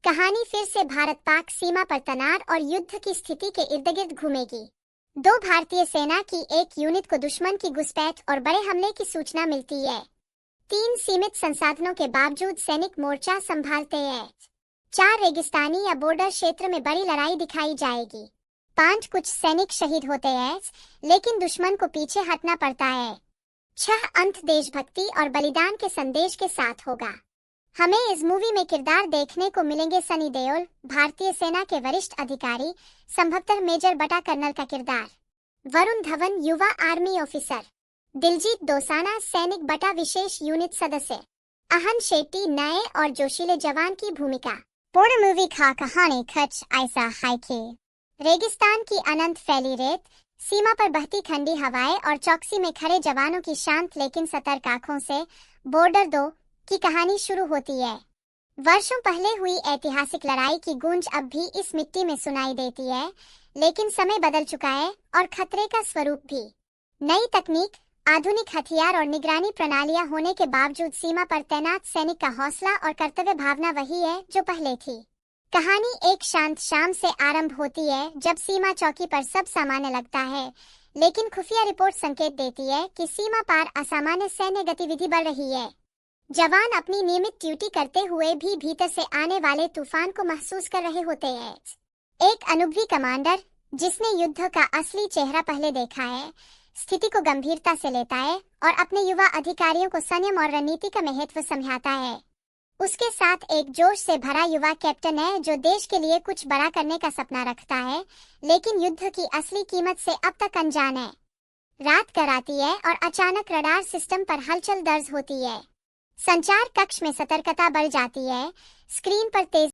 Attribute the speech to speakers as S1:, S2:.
S1: कहानी फिर से भारत पाक सीमा पर तनाव और युद्ध की स्थिति के इर्द गिर्द घूमेगी। दो भारतीय सेना की एक यूनिट को दुश्मन की घुसपैठ और बड़े हमले की सूचना मिलती है। 3 सीमित संसाधनों के बावजूद सैनिक मोर्चा संभालते हैं। 4 रेगिस्तानी या बॉर्डर क्षेत्र में बड़ी लड़ाई दिखाई जाएगी। 5 कुछ सैनिक शहीद होते हैं, लेकिन दुश्मन को पीछे हटना पड़ता है। 6 अंत देशभक्ति और बलिदान के संदेश के साथ होगा। हमें इस मूवी में किरदार देखने को मिलेंगे सनी देओल, भारतीय सेना के वरिष्ठ अधिकारी, संभवतः मेजर बटा कर्नल का किरदार, वरुण धवन युवा आर्मी ऑफिसर, दिलजीत दोसाना सैनिक बटा विशेष यूनिट सदस्य, अहन शेट्टी नए और जोशीले जवान की भूमिका। पूर्ण मूवी का कहानी कुछ ऐसा है कि रेगिस्तान की अनंत फैली रेत, सीमा पर बहती ठंडी हवाएं और चौकसी में खड़े जवानों की शांत लेकिन सतर्क आंखों से बॉर्डर 2 की कहानी शुरू होती है। वर्षों पहले हुई ऐतिहासिक लड़ाई की गूंज अब भी इस मिट्टी में सुनाई देती है, लेकिन समय बदल चुका है और खतरे का स्वरूप भी। नई तकनीक, आधुनिक हथियार और निगरानी प्रणालियां होने के बावजूद सीमा पर तैनात सैनिक का हौसला और कर्तव्य भावना वही है जो पहले थी। कहानी एक शांत शाम से आरंभ होती है जब सीमा चौकी पर सब सामान्य लगता है, लेकिन खुफिया रिपोर्ट संकेत देती है कि सीमा पार असामान्य सैन्य गतिविधि बढ़ रही है। जवान अपनी नियमित ड्यूटी करते हुए भी भीतर से आने वाले तूफान को महसूस कर रहे होते हैं। एक अनुभवी कमांडर, जिसने युद्ध का असली चेहरा पहले देखा है, स्थिति को गंभीरता से लेता है और अपने युवा अधिकारियों को संयम और रणनीति का महत्व समझाता है। उसके साथ एक जोश से भरा युवा कैप्टन है जो देश के लिए कुछ बड़ा करने का सपना रखता है, लेकिन युद्ध की असली कीमत से अब तक अनजान है। रात कराती है और अचानक रडार सिस्टम पर हलचल दर्ज होती है। संचार कक्ष में सतर्कता बढ़ जाती है। स्क्रीन पर तेज